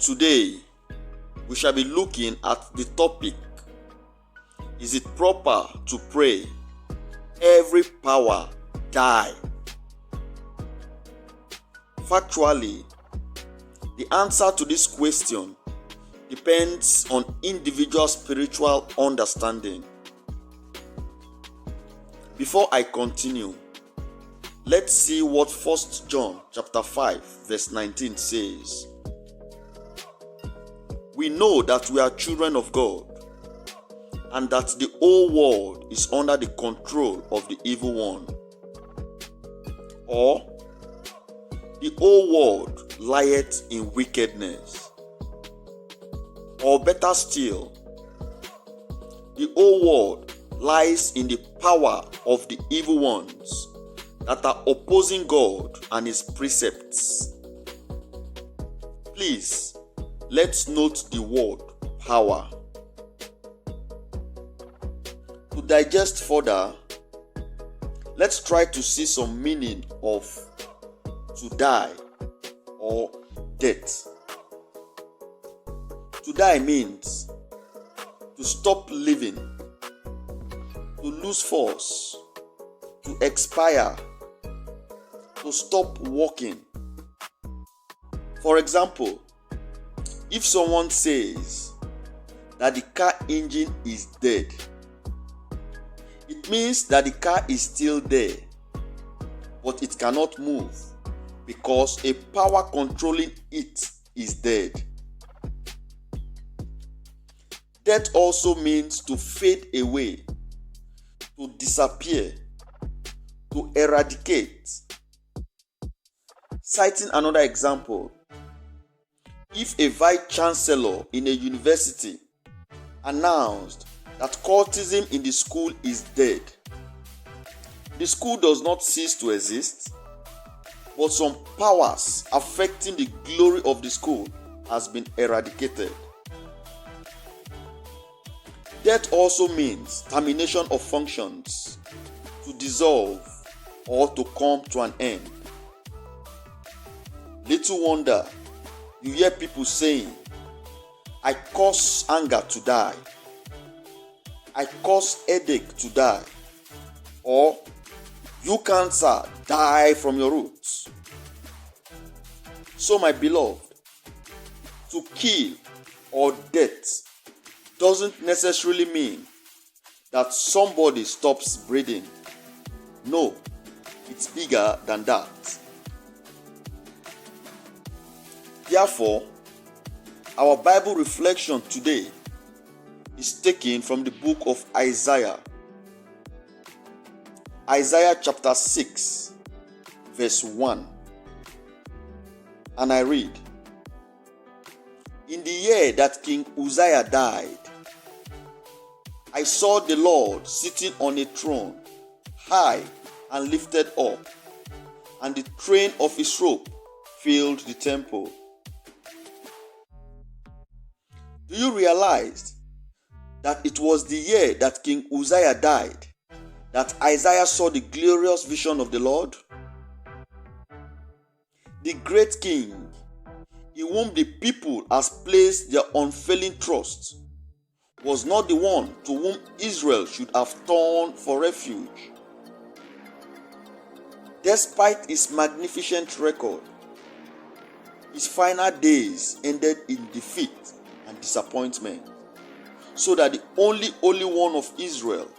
Today, we shall be looking at the topic, is it proper to pray, every power die? Factually, the answer to this question depends on individual spiritual understanding. Before I continue, let's see what 1 John chapter 5 verse 19 says. We know that we are children of God, and that the whole world is under the control of the evil one. Or, the whole world lieth in wickedness. Or better still, the whole world lies in the power of the evil ones that are opposing God and His precepts. Please, let's note the word power. To digest further, let's try to see some meaning of to die or death. To die means to stop living, to lose force, to expire, to stop working. For example, if someone says that the car engine is dead, it means that the car is still there, but it cannot move because a power controlling it is dead. Death also means to fade away, to disappear, to eradicate. Citing another example, if a vice chancellor in a university announced that cultism in the school is dead, the school does not cease to exist, but some powers affecting the glory of the school has been eradicated. Death also means termination of functions, to dissolve or to come to an end. Little wonder you hear people saying, I cause anger to die, I cause headache to die, or you cancer, die from your roots. So my beloved, to kill or death doesn't necessarily mean that somebody stops breathing. No, it's bigger than that. Therefore, our Bible reflection today is taken from the book of Isaiah. Isaiah chapter 6, verse 1. And I read, in the year that King Uzziah died, I saw the Lord sitting on a throne, high and lifted up, and the train of his robe filled the temple. Do you realize that it was the year that King Uzziah died that Isaiah saw the glorious vision of the Lord? The great king, in whom the people has placed their unfailing trust, was not the one to whom Israel should have turned for refuge. Despite his magnificent record, his final days ended in defeat and disappointment, so that the only Holy One of Israel,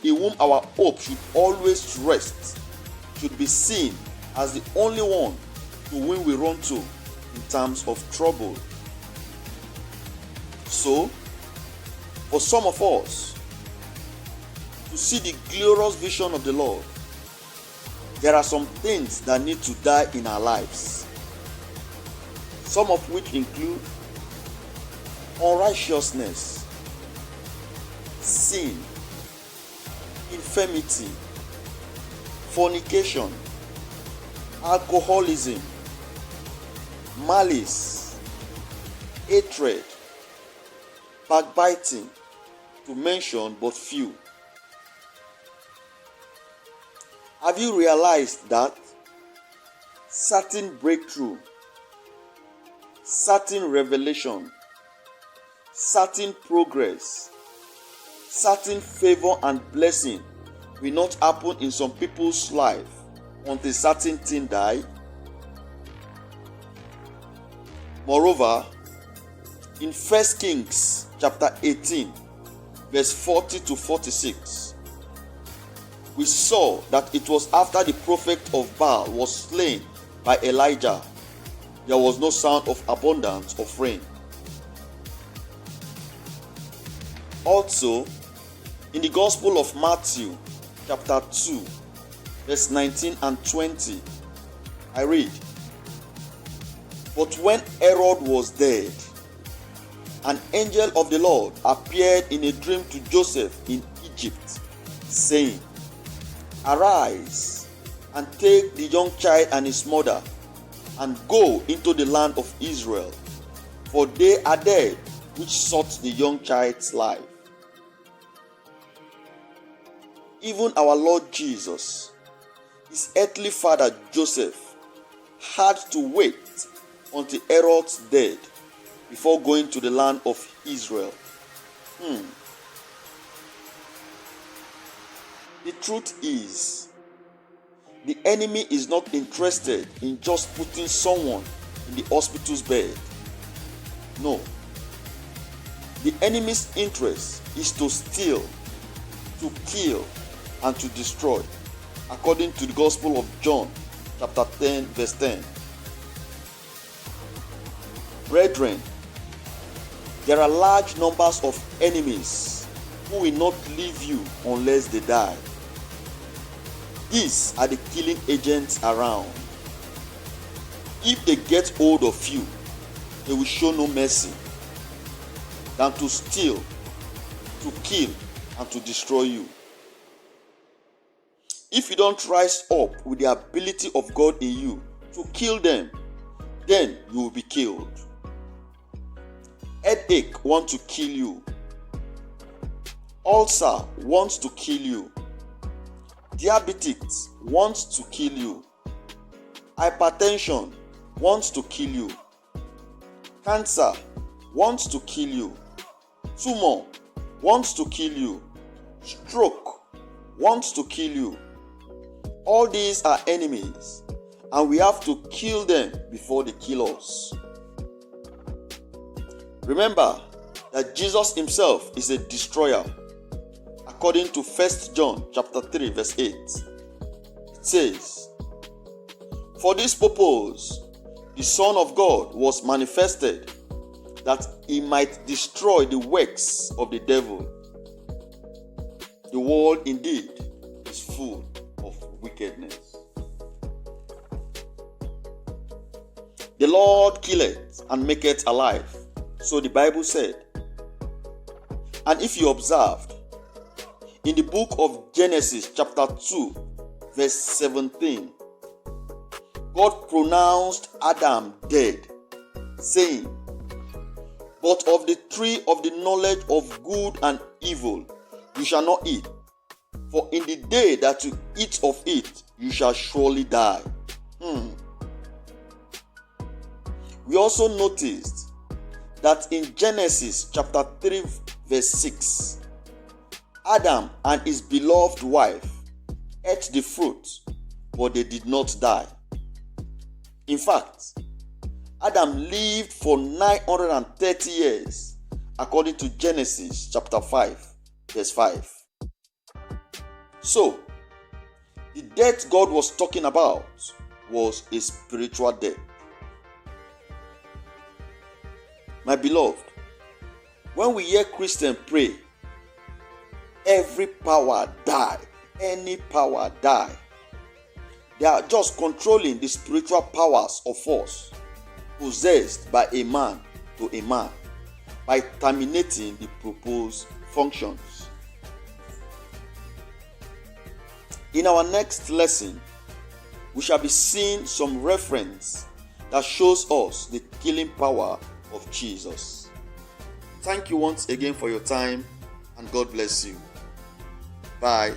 in whom our hope should always rest, should be seen as the only one to whom we run to in times of trouble. So, for some of us to see the glorious vision of the Lord, there are some things that need to die in our lives, some of which include unrighteousness, sin, infirmity, fornication, alcoholism, malice, hatred, backbiting, to mention but few. Have you realized that certain breakthrough, certain revelation, certain progress, certain favor and blessing will not happen in some people's life until certain thing die. Moreover, in 1 Kings chapter 18, verse 40 to 46, we saw that it was after the prophet of Baal was slain by Elijah, there was no sound of abundance of rain. Also, in the Gospel of Matthew chapter 2, verse 19 and 20, I read, "But when Herod was dead, an angel of the Lord appeared in a dream to Joseph in Egypt, saying, Arise and take the young child and his mother and go into the land of Israel, for they are dead which sought the young child's life." Even our Lord Jesus, his earthly father Joseph, had to wait until Herod's death before going to the land of Israel. The truth is, the enemy is not interested in just putting someone in the hospital's bed. No. The enemy's interest is to steal, to kill, and to destroy, according to the Gospel of John, chapter 10, verse 10. Brethren, there are large numbers of enemies who will not leave you unless they die. These are the killing agents around. If they get hold of you, they will show no mercy than to steal, to kill, and to destroy you. If you don't rise up with the ability of God in you to kill them, then you will be killed. Headache wants to kill you. Ulcer wants to kill you. Diabetes wants to kill you. Hypertension wants to kill you. Cancer wants to kill you. Tumor wants to kill you. Stroke wants to kill you. All these are enemies, and we have to kill them before they kill us. Remember that Jesus himself is a destroyer. According to 1 John chapter 3, verse 8, it says, "For this purpose the Son of God was manifested, that he might destroy the works of the devil. The world indeed is full of wickedness." The Lord killeth and maketh alive, so the Bible said. And if you observed, in the book of Genesis chapter 2, verse 17, God pronounced Adam dead, saying, "But of the tree of the knowledge of good and evil you shall not eat, for in the day that you eat of it, you shall surely die." We also noticed that in Genesis chapter 3, verse 6, Adam and his beloved wife ate the fruit, but they did not die. In fact, Adam lived for 930 years, according to Genesis chapter 5, verse 5. So, the death God was talking about was a spiritual death. My beloved, when we hear Christians pray, every power die, any power die. They are just controlling the spiritual powers of force possessed by a man to a man by terminating the proposed functions. In our next lesson, we shall be seeing some reference that shows us the killing power of Jesus. Thank you once again for your time, and God bless you. Bye.